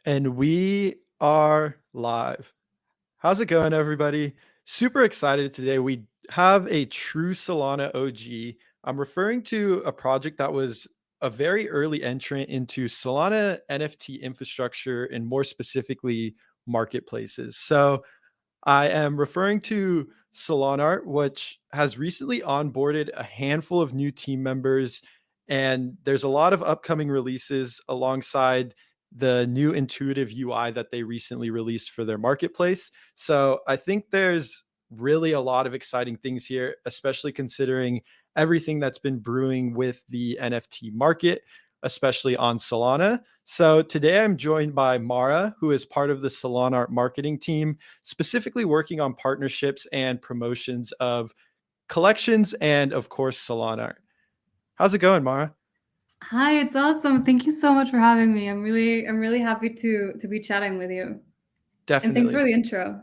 And we are live. How's it going, everybody? Super excited today. We have a true Solana OG. I'm referring to a project that was a very early entrant into Solana NFT infrastructure and more specifically marketplaces. So I am referring to Solanart, which has recently onboarded a handful of new team members, and there's a lot of upcoming releases alongside the new intuitive UI that they recently released for their marketplace. So I think there's really a lot of exciting things here, especially considering everything that's been brewing with the NFT market, especially on Solana. So today I'm joined by Mara, who is part of the Solanart marketing team, specifically working on partnerships and promotions of collections and, of course, Solanart. How's it going, Mara? Hi, it's awesome. Thank you so much for having me. I'm really happy to be chatting with you. And thanks for Definitely. the intro.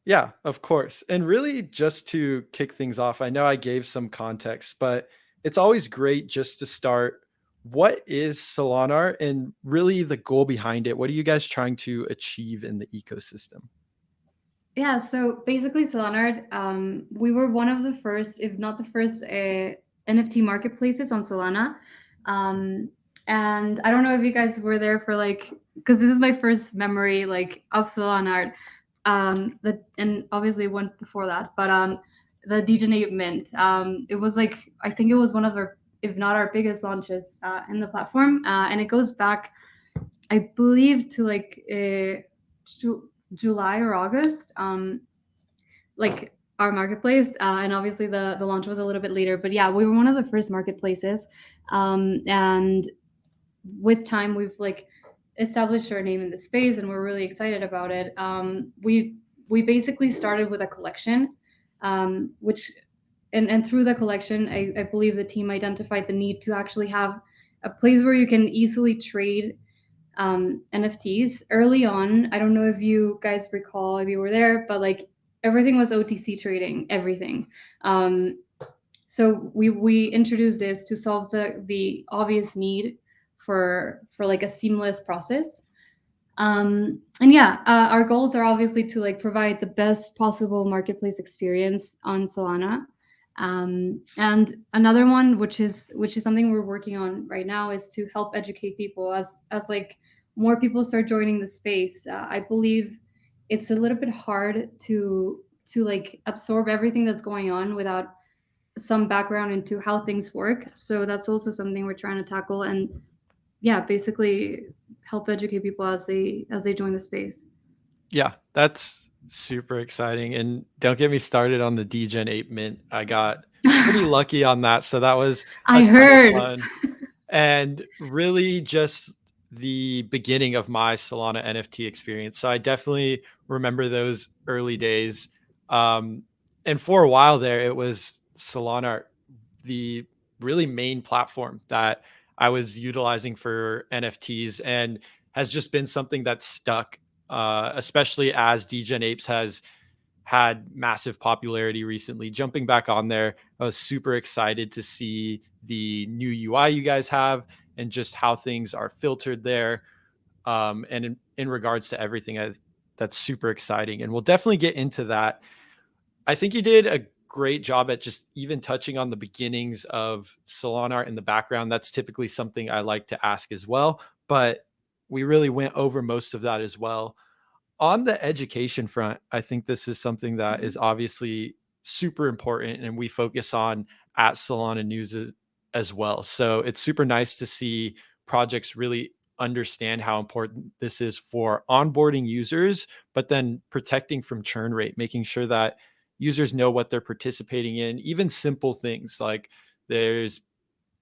Yeah, of course. And really, just to kick things off, I know I gave some context, but it's always great just to start. What is Solanart and really the goal behind it? What are you guys trying to achieve in the ecosystem? Yeah, so basically Solanart, we were one of the first, if not the first, NFT marketplaces on Solana. Um, and I don't know if you guys were there for because this is my first memory of Solanart. And obviously one before that, but the DJ Mint. It was I think it was one of our, if not our biggest launches in the platform, and it goes back, I believe, to July or August. Our marketplace, and obviously the launch was a little bit later, but yeah, we were one of the first marketplaces, and with time we've established our name in the space, and we're really excited about it. We basically started with a collection, which and through the collection, I believe the team identified the need to actually have a place where you can easily trade NFTs early on. I don't know if you guys recall, if you were there, but everything was OTC trading, everything. Um, so we introduced this to solve the obvious need for a seamless process. And yeah, our goals are obviously to provide the best possible marketplace experience on Solana. And another one, which is something we're working on right now, is to help educate people as more people start joining the space. I believe it's a little bit hard to absorb everything that's going on without some background into how things work. So that's also something we're trying to tackle, and yeah, basically help educate people as they join the space. Yeah, that's super exciting. And don't get me started on the Degen 8 Mint. I got pretty lucky on that. So that was a I ton of heard. fun. And really just the beginning of my Solana NFT experience. So I definitely remember those early days. Um, and for a while there, it was Solana, the really main platform that I was utilizing for NFTs, and has just been something that's stuck, especially as Degen Apes has had massive popularity recently. Jumping back on there, I was super excited to see the new UI you guys have and just how things are filtered there. And in regards to everything, that's super exciting. And we'll definitely get into that. I think you did a great job at just even touching on the beginnings of Solanart in the background. That's typically something I like to ask as well, but we really went over most of that as well. On the education front, I think this is something that is obviously super important and we focus on at SolanaNews as well. So it's super nice to see projects really understand how important this is for onboarding users, but then protecting from churn rate, making sure that users know what they're participating in, even simple things like there's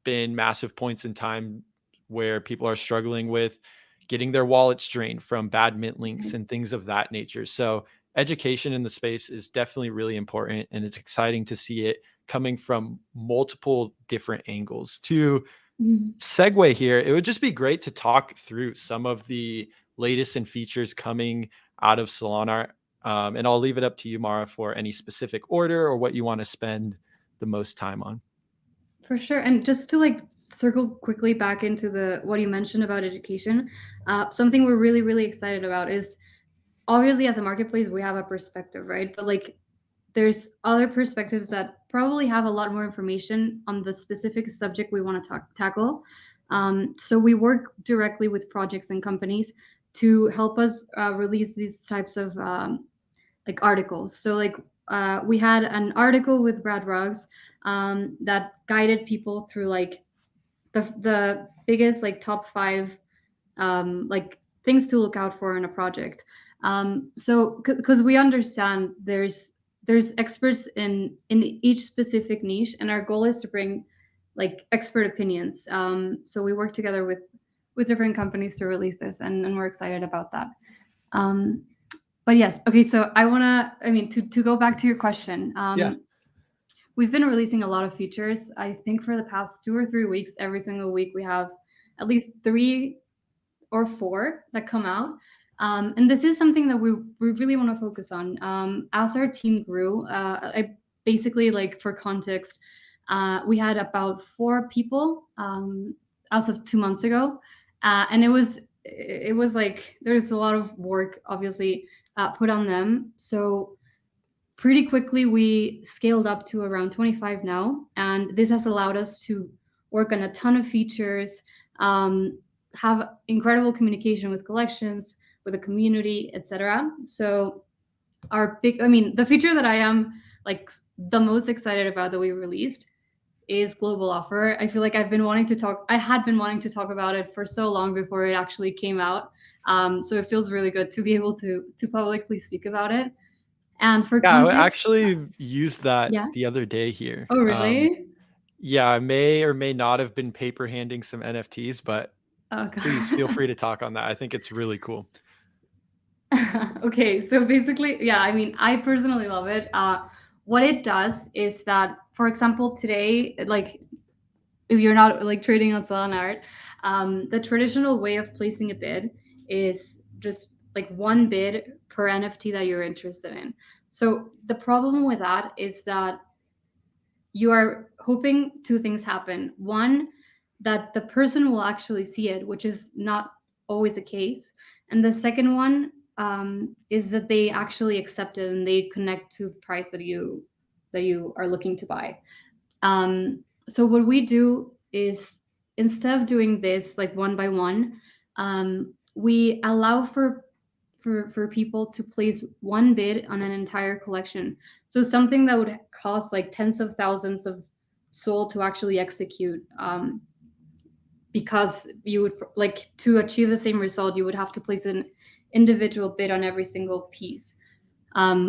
been massive points in time where people are struggling with getting their wallets drained from bad mint links and things of that nature. So education in the space is definitely really important, and it's exciting to see it coming from multiple different angles. To Mhm. segue here, it would just be great to talk through some of the latest and features coming out of Solana. And I'll leave it up to you, Mara, for any specific order or what you want to spend the most time on. For sure. And just to circle quickly back into the what you mentioned about education, something we're really really excited about is obviously as a marketplace we have a perspective, right? But like there's other perspectives that probably have a lot more information on the specific subject we want to tackle. So we work directly with projects and companies to help us release these types of like articles. So like we had an article with Brad Ruggs that guided people through like the biggest like top five like things to look out for in a project. So because we understand there's experts in each specific niche, and our goal is to bring like expert opinions. So we work together with different companies to release this, and we're excited about that. Um, but yes, okay. So I mean, to go back to your question. Yeah. We've been releasing a lot of features. I think for the past 2 or 3 weeks, every single week we have at least 3 or 4 that come out. And this is something that we really want to focus on. As our team grew, I basically, like for context, we had about 4 people as of 2 months ago, and it was like there's a lot of work, obviously, put on them. So pretty quickly we scaled up to around 25 now, and this has allowed us to work on a ton of features, have incredible communication with collections, with the community, etc. So our big, I mean, the feature that I am like the most excited about that we released is global offer. I feel like I had been wanting to talk about it for so long before it actually came out. So it feels really good to be able to publicly speak about it. And for Yeah, I context, actually used that yeah. the other day here. Oh, really? Yeah, I may or may not have been paper handing some NFTs, but Oh, please feel God. free to talk on that. I think it's really cool. Okay, so basically, yeah, I mean, I personally love it. What it does is that, for example, today, like if you're not like trading on Solanart, the traditional way of placing a bid is just like one bid per NFT that you're interested in. So the problem with that is that you are hoping two things happen. One, that the person will actually see it, which is not always the case. And the second one is that they actually accept it and they connect to the price that you are looking to buy. So what we do is instead of doing this like one by one, we allow for people to place one bid on an entire collection. So something that would cost like tens of thousands of SOL to actually execute, because you would like to achieve the same result, you would have to place an individual bid on every single piece.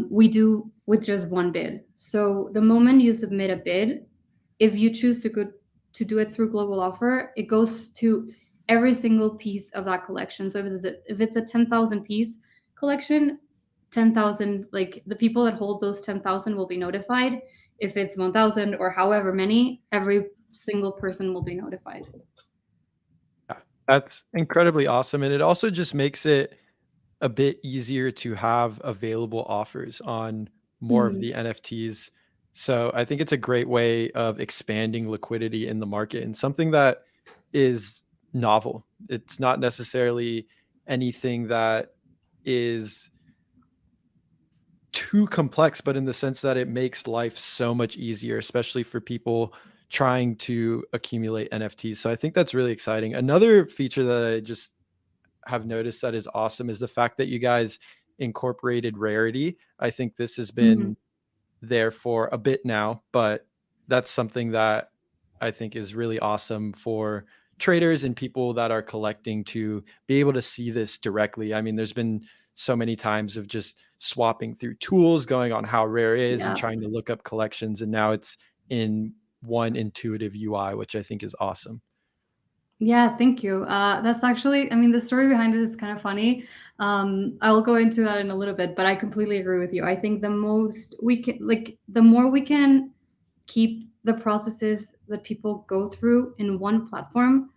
We do with just one bid. So the moment you submit a bid, if you choose to do it through global offer, it goes to every single piece of that collection. So if it's a 10,000 piece collection, 10,000, like the people that hold those 10,000 will be notified. If it's 1,000 or however many, every single person will be notified. Yeah, that's incredibly awesome, and it also just makes it a bit easier to have available offers on more of Mhm. the NFTs. So I think it's a great way of expanding liquidity in the market and something that is novel. It's not necessarily anything that is too complex, but in the sense that it makes life so much easier, especially for people trying to accumulate NFTs. So I think that's really exciting. Another feature that I just have noticed that is awesome is the fact that you guys incorporated rarity. I think this has Mhm. been there for a bit now, but that's something that I think is really awesome for traders and people that are collecting to be able to see this directly. I mean, there's been so many times of just swapping through tools, going on how rare is and Yeah. trying to look up collections. And now it's in one intuitive UI, which I think is awesome. Yeah, thank you. That's actually, I mean, the story behind it is kind of funny. I will go into that in a little bit, but I completely agree with you. I think the most we can, like, the more we can keep the processes that people go through in one platform,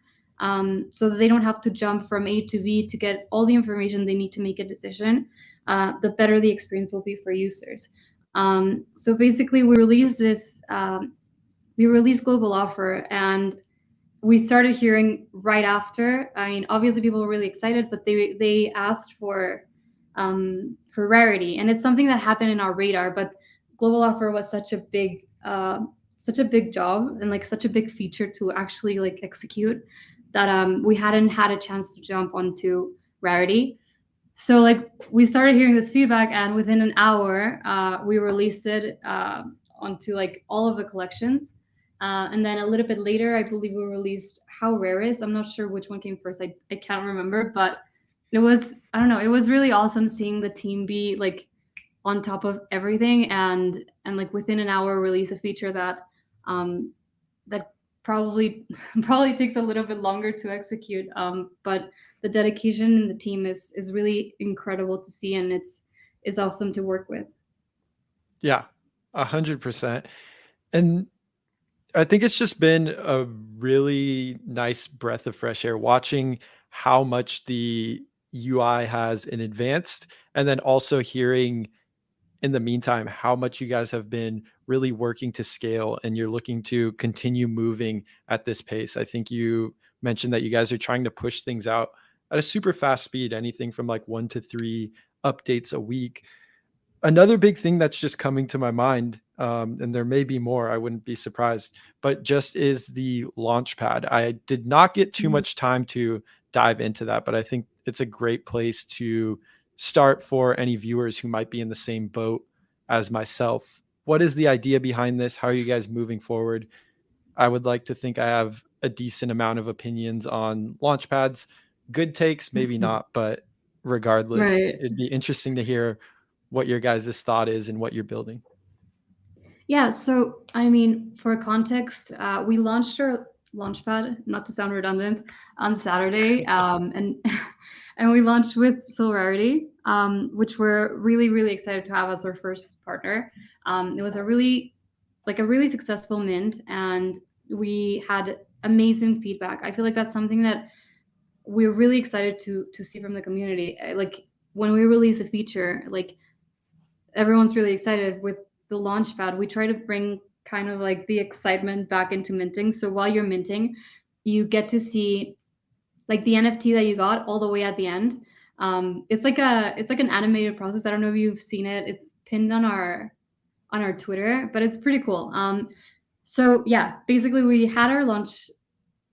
so that they don't have to jump from A to B to get all the information they need to make a decision, the better the experience will be for users. So basically, we release global offer, and we started hearing right after. I mean, obviously people were really excited, but they asked for rarity, and it's something that happened in our radar. But global offer was such a big job and like such a big feature to actually like execute that we hadn't had a chance to jump onto rarity. So like we started hearing this feedback, and within an hour, we released it onto like all of the collections. And then a little bit later, I believe we released How Rare Is. I'm not sure which one came first. I can't remember, but it was, I don't know, it was really awesome seeing the team be like on top of everything, and like within an hour release a feature that um, that probably probably takes a little bit longer to execute. But the dedication in the team is really incredible to see, and it's awesome to work with. Yeah, 100%. And I think it's just been a really nice breath of fresh air watching how much the UI has in advanced, and then also hearing in the meantime how much you guys have been really working to scale and you're looking to continue moving at this pace. I think you mentioned that you guys are trying to push things out at a super fast speed, anything from like 1 to 3 updates a week. Another big thing that's just coming to my mind, and there may be more, I wouldn't be surprised, but just is the Launchpad. I did not get too Mhm. much time to dive into that, but I think it's a great place to start for any viewers who might be in the same boat as myself. What is the idea behind this? How are you guys moving forward? I would like to think I have a decent amount of opinions on Launchpads. Good takes, maybe not, but regardless, Right. it'd be interesting to hear what your guys' thought is and what you're building. Yeah, so I mean, for context, we launched our Launchpad, not to sound redundant, on Saturday, and and we launched with Solarity, which we're really excited to have as our first partner. It was a really successful mint, and we had amazing feedback. I feel like that's something that we're really excited to see from the community. Like when we release a feature, like everyone's really excited with the Launchpad. We try to bring kind of like the excitement back into minting. So while you're minting, you get to see like the NFT that you got all the way at the end. It's like an animated process. I don't know if you've seen it. It's pinned on our Twitter, but it's pretty cool. So yeah, basically we had our launch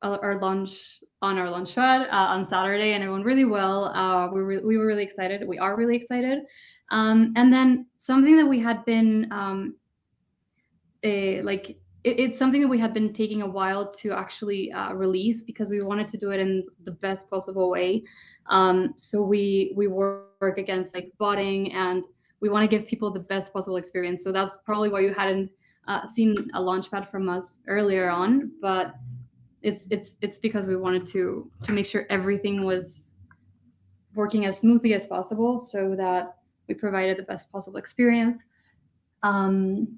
on our Launchpad on Saturday, and it went really well. We were really excited. We are really excited. And then something that we had been it's something that we had been taking a while to actually release because we wanted to do it in the best possible way. So we work against like botting, and we want to give people the best possible experience. So that's probably why you hadn't seen a launchpad from us earlier on, but it's because we wanted to make sure everything was working as smoothly as possible so that we provided the best possible experience. Um,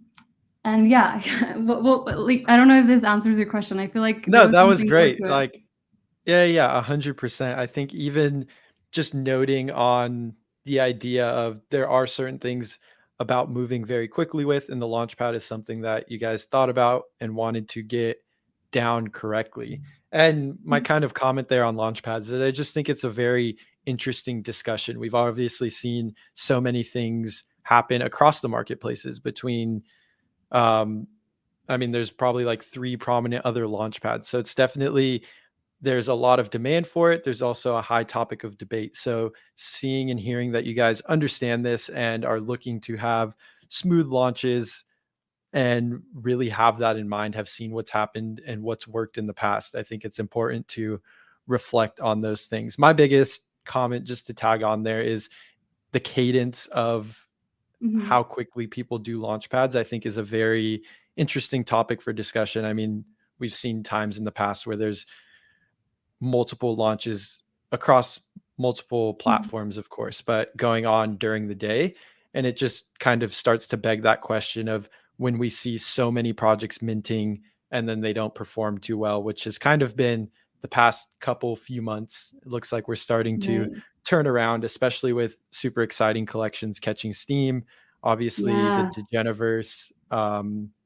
and yeah, like, I don't know if this answers your question. I feel like there No, was that was something more great. to it. Like, yeah, 100%. I think even just noting on the idea of there are certain things about moving very quickly with, and the Launchpad is something that you guys thought about and wanted to get down correctly. And my kind of comment there on Launchpads is I just think it's a very interesting discussion. We've obviously seen so many things happen across the marketplaces between um, I mean, there's probably like 3 prominent other launch pads. So it's definitely there's a lot of demand for it. There's also a high topic of debate. So seeing and hearing that you guys understand this and are looking to have smooth launches and really have that in mind, have seen what's happened and what's worked in the past. I think it's important to reflect on those things. My biggest comment, just to tag on there, is the cadence of Hmm. how quickly people do launch pads, I think is a very interesting topic for discussion. I mean, we've seen times in the past where there's multiple launches across multiple Hmm. platforms, of course, but going on during the day. And it just kind of starts to beg that question of when we see so many projects minting and then they don't perform too well, which has kind of been the past couple few months. It looks like we're starting to Right. turn around, especially with super exciting collections catching steam. Obviously, the Yeah. Degeniverse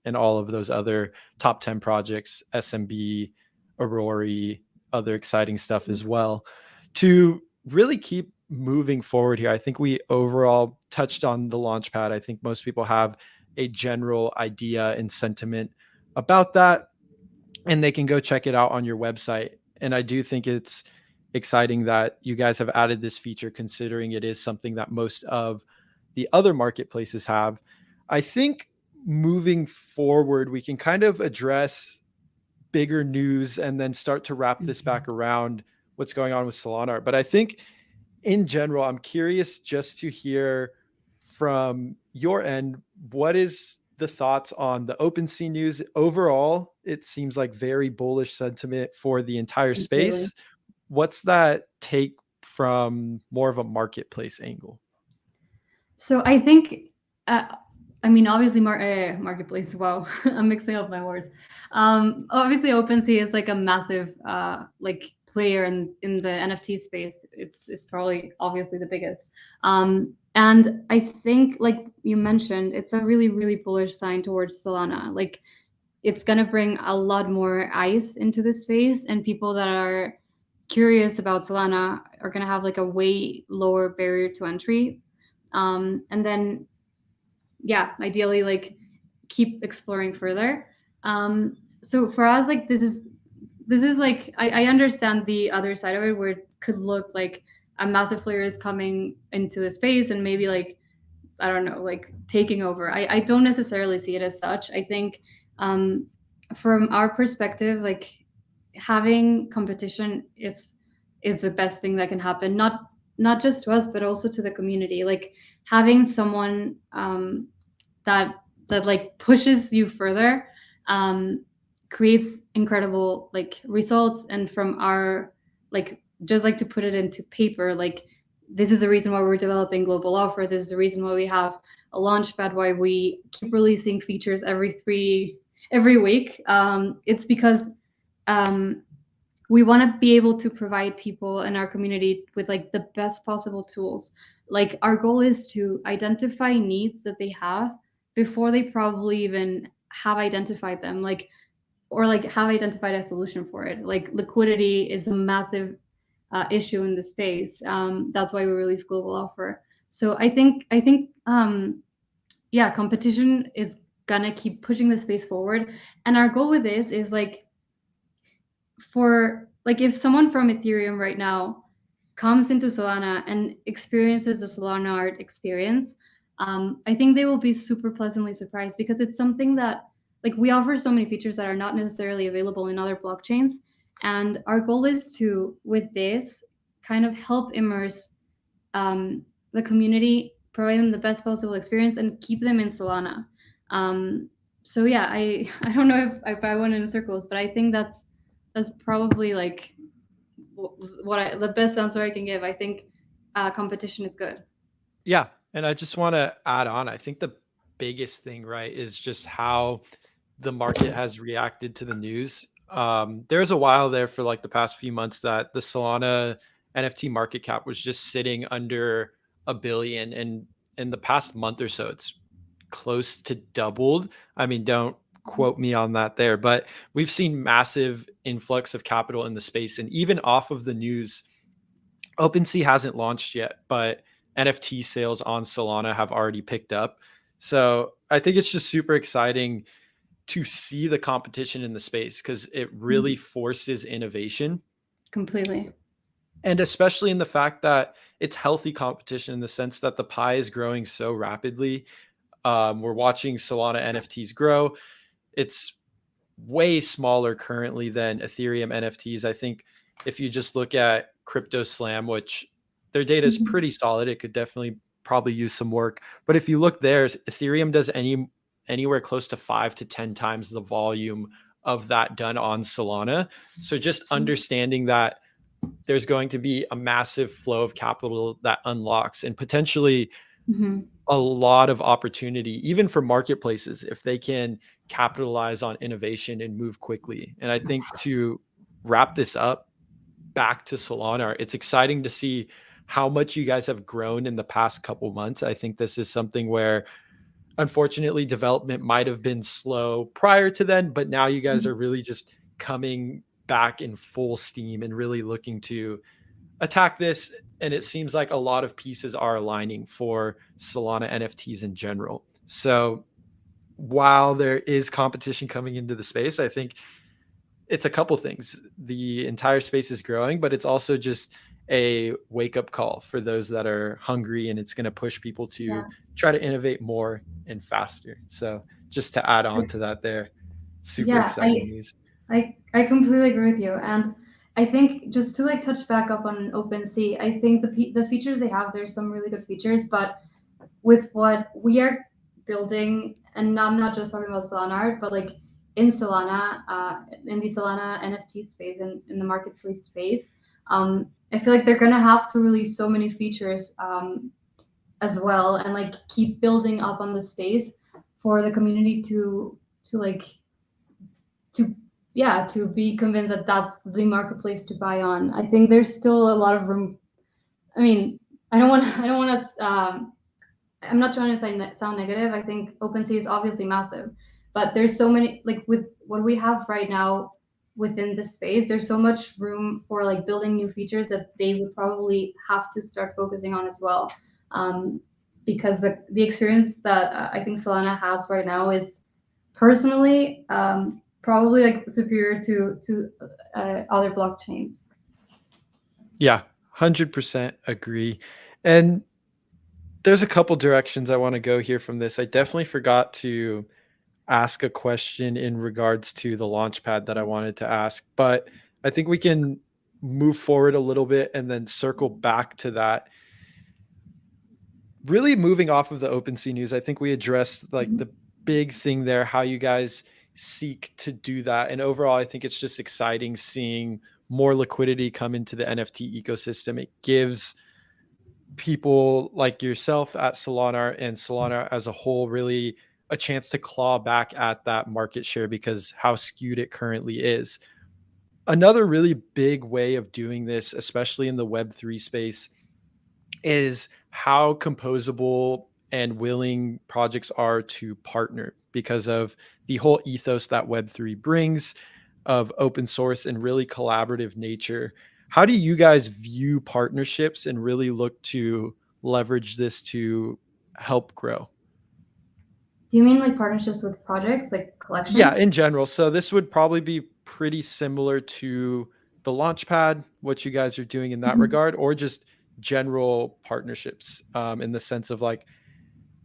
and all of those other top 10 projects, SMB, Aurora, other exciting stuff as well. To really keep moving forward here, I think we overall touched on the Launchpad. I think most people have a general idea and sentiment about that, and they can go check it out on your website. And I do think it's exciting that you guys have added this feature, considering it is something that most of the other marketplaces have. I think moving forward, we can kind of address bigger news and then start to wrap this Mhm. back around what's going on with Solanart. But I think in general, I'm curious just to hear from your end, what is the thoughts on the OpenSea news overall? It seems like very bullish sentiment for the entire Completely. space. What's that take from more of a marketplace angle? So I think, uh, I mean, obviously, marketplace. Wow, I'm mixing up my words. Obviously, OpenSea is like a massive like player in the NFT space. It's probably obviously the biggest. And I think, like you mentioned, it's a really bullish sign towards Solana. Like it's gonna bring a lot more eyes into this space, and people that are curious about Solana are gonna have like a way lower barrier to entry. And then yeah, ideally like keep exploring further. So for us, like this is like I understand the other side of it where it could look like a massive player is coming into the space and maybe like I don't know, like taking over. I don't necessarily see it as such. I think um, from our perspective, like having competition is the best thing that can happen. Not just to us, but also to the community. Like having someone that that like pushes you further um, creates incredible like results. And from our like just like to put it into paper, like this is the reason why we're developing global offer. This is the reason why we have a launch pad, why we keep releasing features every week. It's because um, we want to be able to provide people in our community with like the best possible tools. Like our goal is to identify needs that they have before they probably even have identified them, like or like have identified a solution for it. Like liquidity is a massive issue in the space. That's why we release global offer. So I think yeah, competition is gonna keep pushing the space forward, and our goal with this is like for like if someone from Ethereum right now comes into Solana and experiences the Solana art experience, I think they will be super pleasantly surprised because it's something that like we offer so many features that are not necessarily available in other blockchains. And our goal is to, with this, kind of help immerse the community, provide them the best possible experience, and keep them in Solana. So yeah, I don't know if I went in circles, but I think that's probably like the best answer I can give. I think competition is good. Yeah. And I just want to add on, I think the biggest thing, right, is just how the market has reacted to the news. There's a while there for like the past few months that the Solana NFT market cap was just sitting under a billion. And in the past month or so, it's close to doubled. I mean, don't quote me on that there, but we've seen massive influx of capital in the space. And even off of the news, OpenSea hasn't launched yet, but NFT sales on Solana have already picked up. So I think it's just super exciting to see the competition in the space because it really Mhm. forces innovation. Completely. And especially in the fact that it's healthy competition in the sense that the pie is growing so rapidly. We're watching Solana NFTs grow. It's way smaller currently than Ethereum NFTs. I think if you just look at Crypto Slam, which their data is Mhm. pretty solid, it could definitely probably use some work. But if you look there, Ethereum does anywhere close to 5 to 10 times the volume of that done on Solana. So just understanding that there's going to be a massive flow of capital that unlocks and potentially Mhm. a lot of opportunity, even for marketplaces, if they can capitalize on innovation and move quickly. And I think to wrap this up, back to Solana, it's exciting to see how much you guys have grown in the past couple months. I think this is something where unfortunately development might have been slow prior to then, but now you guys Mhm. are really just coming back in full steam and really looking to attack this. And it seems like a lot of pieces are aligning for Solana NFTs in general. So while there is competition coming into the space, I think it's a couple things. The entire space is growing, but it's also just a wake up call for those that are hungry, and it's going to push people to Yeah. try to innovate more and faster. So just to add on to that there, super Yeah, exciting news. I completely agree with you, and I think just to like touch back up on OpenSea, I think the features they have, there's some really good features, but with what we are building, and I'm not just talking about Solanart, but like in Solana, in the Solana NFT space and in the marketplace space, I feel like they're gonna have to release so many features as well, and like keep building up on the space for the community to like to yeah to be convinced that that's the marketplace to buy on. I think there's still a lot of room. I mean, I don't want to I'm not trying to sound negative. I think OpenSea is obviously massive, but there's so many, like with what we have right now within the space, there's so much room for like building new features that they would probably have to start focusing on as well. Um, because the experience that I think Solana has right now is personally probably like superior to other blockchains. Yeah, 100% agree. And there's a couple directions I want to go here from this. I definitely forgot to ask a question in regards to the launch pad that I wanted to ask, but I think we can move forward a little bit and then circle back to that. Really moving off of the OpenSea news, I think we addressed like the big thing there, how you guys seek to do that. And overall, I think it's just exciting seeing more liquidity come into the NFT ecosystem. It gives people like yourself at Solanart and Solana as a whole really a chance to claw back at that market share because how skewed it currently is. Another really big way of doing this, especially in the Web3 space, is how composable and willing projects are to partner because of the whole ethos that Web3 brings of open source and really collaborative nature. How do you guys view partnerships and really look to leverage this to help grow? Do you mean like partnerships with projects, like Yeah, collections? in general. So this would probably be pretty similar to the Launchpad, what you guys are doing in that Mhm. regard, or just general partnerships in the sense of like,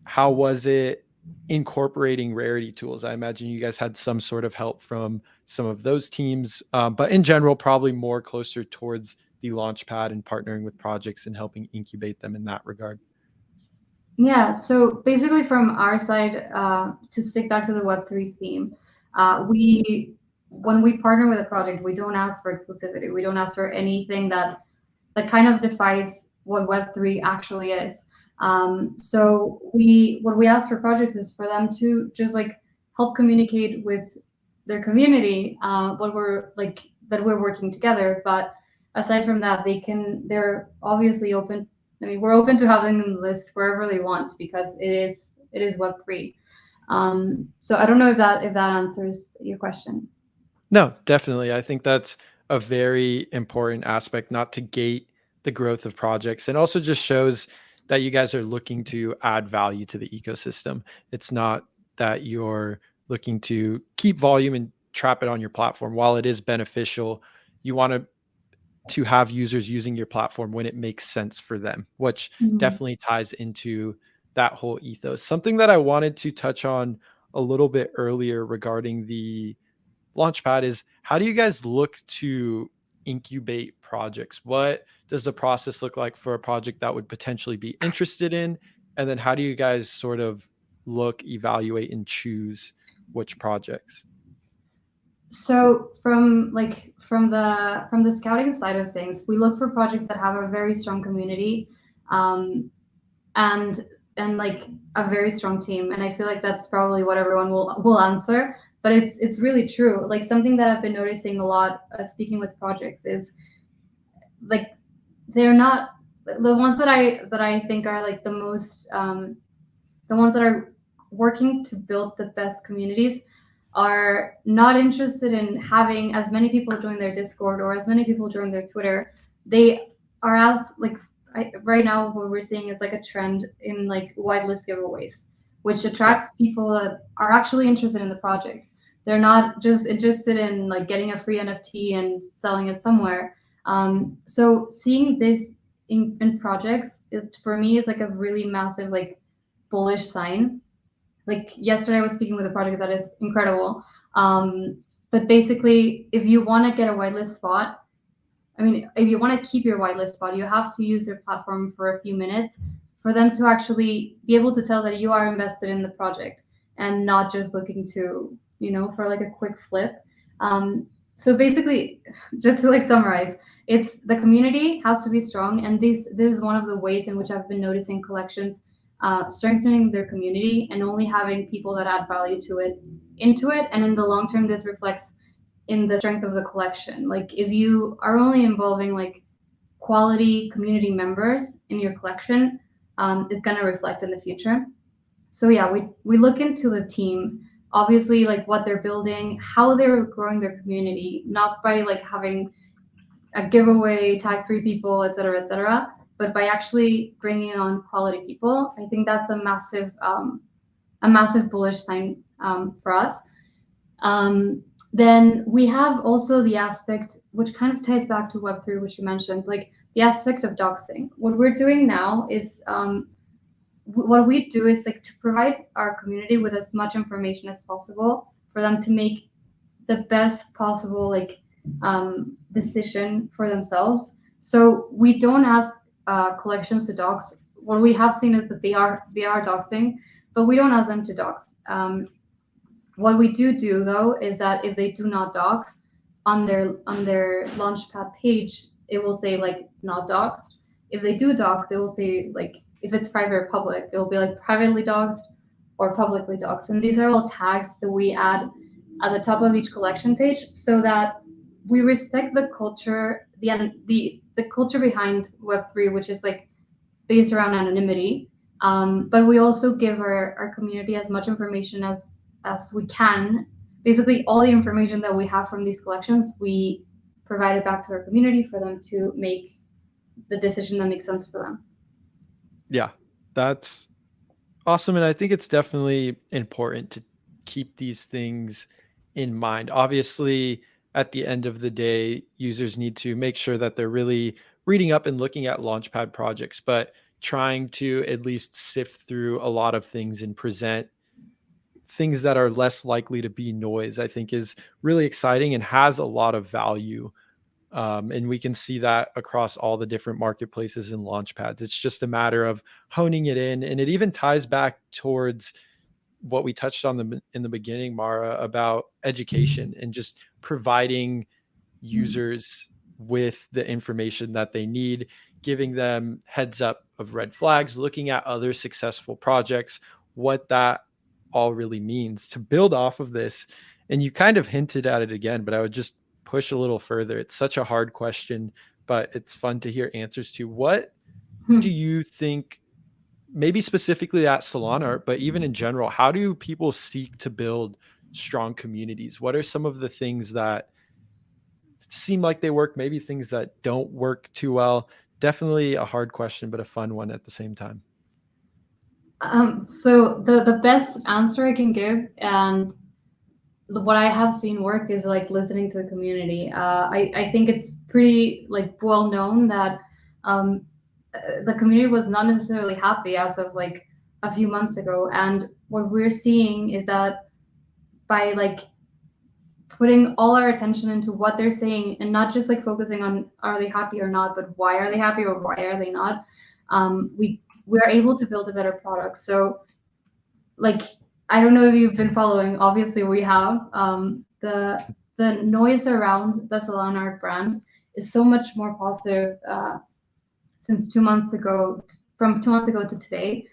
how was it incorporating rarity tools? I imagine you guys had some sort of help from some of those teams, but in general, probably more closer towards the Launchpad and partnering with projects and helping incubate them in that regard. Yeah, so basically from our side, to stick back to the Web3 theme, we when we partner with a project, we don't ask for exclusivity. We don't ask for anything that kind of defies what Web3 actually is. So we what we ask for projects is for them to just like help communicate with their community, what we're like that we're working together. But aside from that, they're obviously open. I mean, we're open to having them list wherever they want because it is Web3. So I don't know if that answers your question. No, definitely. I think that's a very important aspect, not to gate the growth of projects, and also just shows that you guys are looking to add value to the ecosystem. It's not that you're looking to keep volume and trap it on your platform. While it is beneficial, you want to have users using your platform when it makes sense for them, which Mhm. definitely ties into that whole ethos. Something that I wanted to touch on a little bit earlier regarding the Launchpad is, how do you guys look to incubate projects? What does the process look like for a project that would potentially be interested in? And then how do you guys sort of look, evaluate, and choose which projects? So from the scouting side of things, we look for projects that have a very strong community, um, and like a very strong team. And I feel like that's probably what everyone will answer. But it's really true. Like something that I've been noticing a lot, speaking with projects, is like they're not the ones that I think are like the ones that are working to build the best communities are not interested in having as many people join their Discord or as many people join their Twitter. They are as like right now what we're seeing is like a trend in like whitelist giveaways, which Yeah. attracts people that are actually interested in the project. They're not just interested in like getting a free NFT and selling it somewhere. So seeing this in projects, for me, is like a really massive like bullish sign. Like yesterday I was speaking with a project that is incredible. But basically, if you want to get a whitelist spot, I mean, if you want to keep your whitelist spot, you have to use their platform for a few minutes for them to actually be able to tell that you are invested in the project and not just looking to, for like a quick flip. So basically, just to like summarize, it's the community has to be strong, and this is one of the ways in which I've been noticing collections strengthening their community and only having people that add value to it into it. And in the long term, this reflects in the strength of the collection. Like if you are only involving like quality community members in your collection, it's going to reflect in the future. So yeah, we look into the team, obviously like what they're building, how they're growing their community, not by like having a giveaway, tag 3 people, etc., but by actually bringing on quality people. I think that's a massive bullish sign for us. Then we have also the aspect, which kind of ties back to Web3, which you mentioned, like the aspect of doxing. What we're doing now is what we do is like to provide our community with as much information as possible for them to make the best possible like decision for themselves. So we don't ask collections to dox. What we have seen is that they are doxing, but we don't ask them to dox. What we do though is that if they do not dox on their launchpad page, it will say like not doxed. If they do dox, it will say like if it's private or public, it will be like privately doxed or publicly doxed. And these are all tags that we add at the top of each collection page so that we respect the culture, the culture behind Web3, which is like based around anonymity. But we also give our community as much information as we can. Basically, all the information that we have from these collections, we provide it back to our community for them to make the decision that makes sense for them. Yeah. That's awesome. And I think it's definitely important to keep these things in mind. Obviously, at the end of the day, users need to make sure that they're really reading up and looking at Launchpad projects, but trying to at least sift through a lot of things and present things that are less likely to be noise, I think is really exciting and has a lot of value. And we can see that across all the different marketplaces and launch pads. It's just a matter of honing it in. And it even ties back towards what we touched on in the beginning, Mara, about education and just providing users with the information that they need, giving them heads up of red flags, looking at other successful projects, what that all really means to build off of this. And you kind of hinted at it again, but I would just push a little further. It's such a hard question, but it's fun to hear answers to. What do you think, maybe specifically at Solanart, but even in general, how do people seek to build strong communities? What are some of the things that seem like they work, maybe things that don't work too well? Definitely a hard question, but a fun one at the same time. So the best answer I can give, and what I have seen work, is like listening to the community. I think it's pretty like well known that um, the community was not necessarily happy as of like a few months ago, and what we're seeing is that by like putting all our attention into what they're saying and not just like focusing on are they happy or not, but why are they happy or why are they not, we are able to build a better product. So like I don't know if you've been following. Obviously, we have the noise around the Solanart brand is so much more positive since 2 months ago, from 2 months ago to today,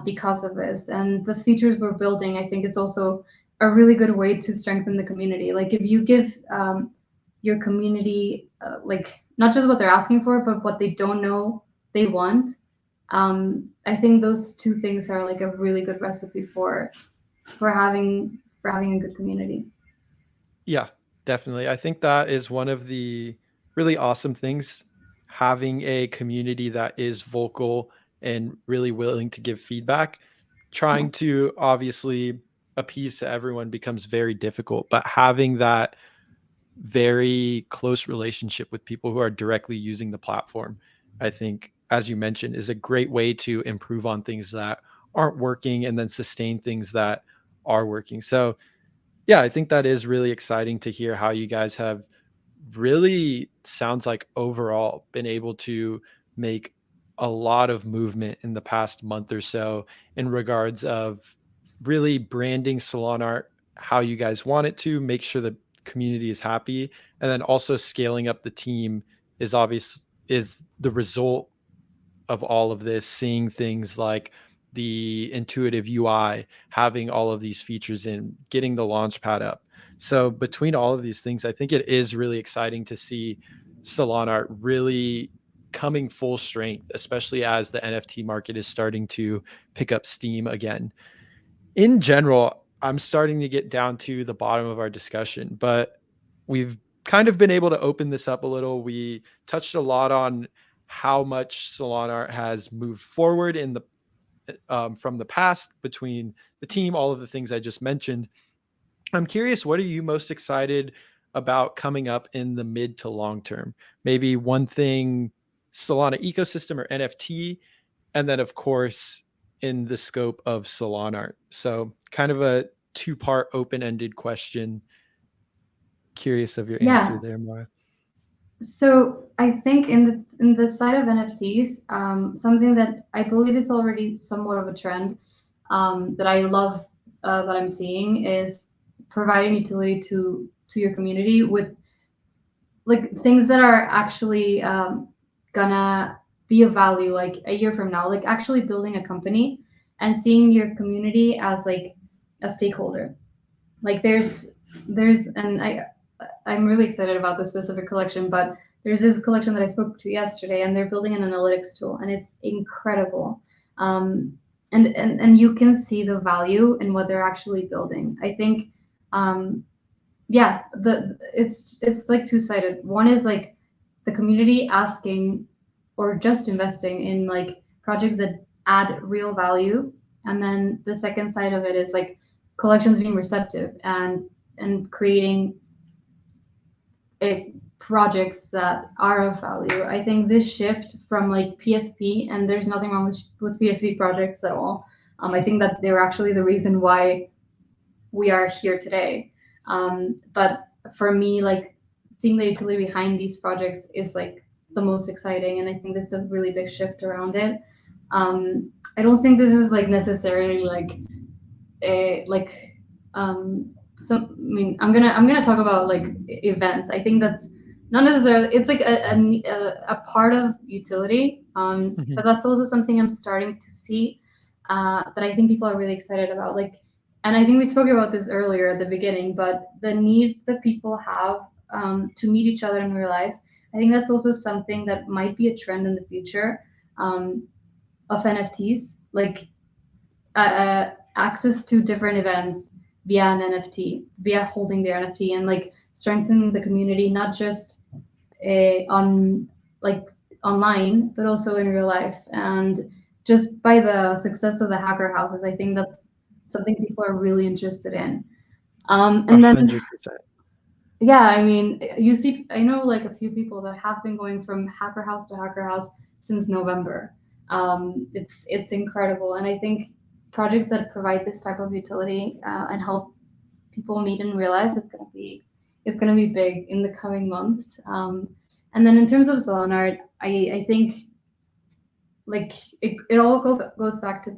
because of this. And the features we're building, I think, is also a really good way to strengthen the community. Like if you give your community like not just what they're asking for, but what they don't know they want. I think those two things are like a really good recipe for having having a good community. Yeah, definitely. I think that is one of the really awesome things, having a community that is vocal and really willing to give feedback. Yeah. Trying to obviously appease to everyone becomes very difficult, but having that very close relationship with people who are directly using the platform, I think, as you mentioned, is a great way to improve on things that aren't working and then sustain things that are working. So, yeah, I think that is really exciting to hear how you guys have really, sounds like, overall been able to make a lot of movement in the past month or so in regards of really branding Solanart how you guys want it to, make sure the community is happy, and then also scaling up the team is the result of all of this, seeing things like the intuitive UI, having all of these features in, getting the launch pad up. So between all of these things, I think it is really exciting to see Solanart really coming full strength, especially as the NFT market is starting to pick up steam again. In general, I'm starting to get down to the bottom of our discussion, but we've kind of been able to open this up a little. We touched a lot on how much Solanart has moved forward in the from the past between the team, all of the things I just mentioned. I'm curious, what are you most excited about coming up in the mid to long term? Maybe one thing, Solana ecosystem or NFT, and then of course in the scope of Solanart. So kind of a two-part open-ended question. Curious of your answer Yeah. there, Mara. So I think in the side of NFTs, something that I believe is already somewhat of a trend, that I love, that I'm seeing, is providing utility to your community with like things that are actually gonna be of value like a year from now, like actually building a company and seeing your community as like a stakeholder. Like there's and I'm really excited about this specific collection, but there's this collection that I spoke to yesterday, and they're building an analytics tool, and it's incredible. Um, and you can see the value in what they're actually building. I think, yeah, the it's like two-sided. One is like the community asking or just investing in like projects that add real value, and then the second side of it is like collections being receptive and creating projects that are of value. I think this shift from like PFP, and there's nothing wrong with PFP projects at all. I think that they're actually the reason why we are here today. But for me, like seeing the utility behind these projects is like the most exciting, and I think this is a really big shift around it. I don't think this is like necessarily like a like so I mean I'm gonna talk about like events. I think that's not necessarily, it's like a part of utility, but Mhm. that's also something I'm starting to see, that I think people are really excited about, like, and I think we spoke about this earlier at the beginning, but the need that people have, to meet each other in real life. I think that's also something that might be a trend in the future, um, of NFTs, like access to different events via an NFT, via holding their NFT, and like strengthening the community, not just on like online, but also in real life. And just by the success of the hacker houses, I think that's something people are really interested in. A And then, 100%. yeah, I mean, you see, I know like a few people that have been going from hacker house to hacker house since November. It's incredible, and I think projects that provide this type of utility, and help people meet in real life is gonna be big in the coming months. And then in terms of Solanart, I think like it all goes back to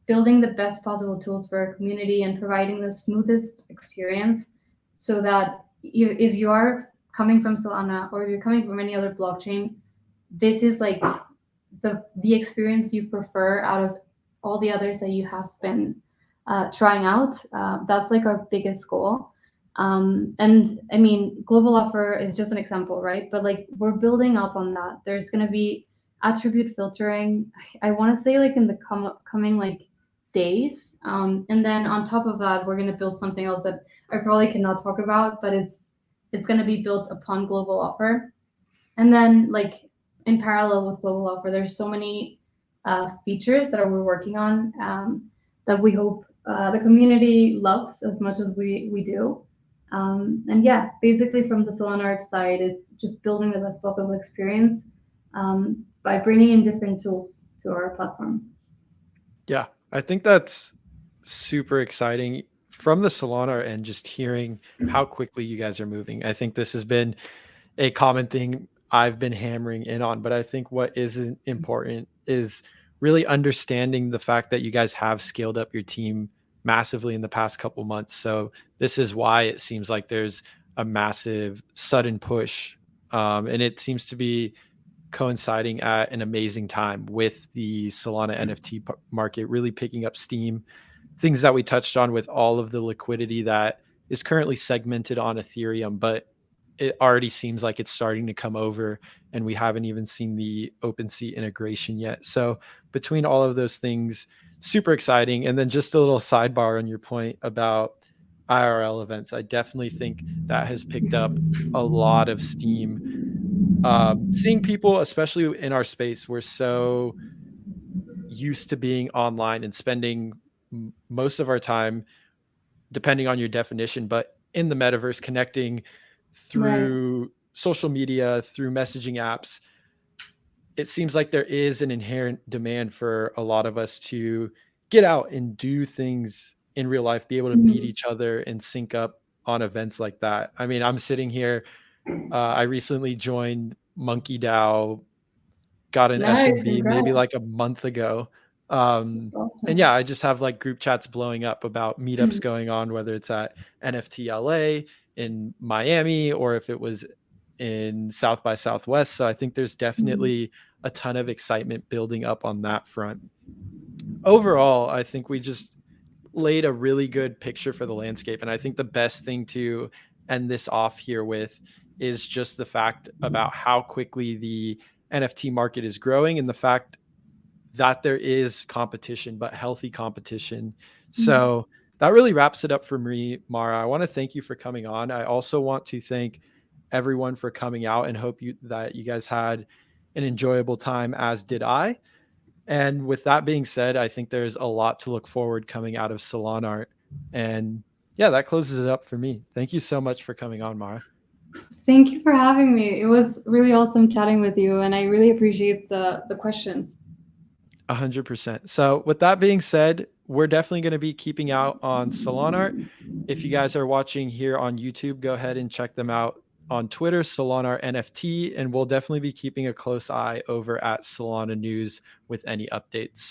building the best possible tools for a community and providing the smoothest experience, so that if you are coming from Solana or if you're coming from any other blockchain, this is like the experience you prefer out of all the others that you have been trying out. That's like our biggest goal. And I mean, global offer is just an example, right? But like we're building up on that. There's going to be attribute filtering. I want to say like in the coming like days. And then on top of that, we're going to build something else that I probably cannot talk about, but it's going to be built upon global offer. And then like in parallel with global offer, there's so many features that we're working on that we hope the community loves as much as we do. And yeah, basically from the Solanart side, it's just building the best possible experience by bringing in different tools to our platform. Yeah, I think that's super exciting from the Solana and just hearing how quickly you guys are moving. I think this has been a common thing I've been hammering in on, but I think what isn't important is really understanding the fact that you guys have scaled up your team massively in the past couple months. So this is why it seems like there's a massive sudden push. And it seems to be coinciding at an amazing time with the Solana NFT market really picking up steam. Things that we touched on with all of the liquidity that is currently segmented on Ethereum, but it already seems like it's starting to come over, and we haven't even seen the OpenSea integration yet. So between all of those things, super exciting. And then just a little sidebar on your point about IRL events, I definitely think that has picked up a lot of steam. Seeing people, especially in our space, we're so used to being online and spending most of our time, depending on your definition, but in the metaverse, connecting Right. through social media, through messaging apps. It seems like there is an inherent demand for a lot of us to get out and do things in real life, be able to meet Mhm. each other and sync up on events like that. I mean, I'm sitting here. I recently joined Monkey DAO, got an Nice, SMB maybe congrats. like a month ago. And Awesome. yeah, I just have like group chats blowing up about meetups going on, whether it's at NFT LA in Miami or if it was in South by Southwest. So I think there's Mhm. definitely a ton of excitement building up on that front. Overall, I think we just laid a really good picture for the landscape. And I think the best thing to end this off here with is just the fact about how quickly the NFT market is growing and the fact that there is competition, but healthy competition. Mhm. So that really wraps it up for me, Mara. I want to thank you for coming on. I also want to thank everyone for coming out and hope that you guys had an enjoyable time, as did I. And with that being said, I think there's a lot to look forward coming out of Solanart. And yeah, that closes it up for me. Thank you so much for coming on, Mara. Thank you for having me. It was really awesome chatting with you, and I really appreciate the questions. 100%. So, with that being said, we're definitely going to be keeping out on Solanart. If you guys are watching here on YouTube, go ahead and check them out on Twitter, Solanart NFT, and we'll definitely be keeping a close eye over at SolanaNews with any updates. So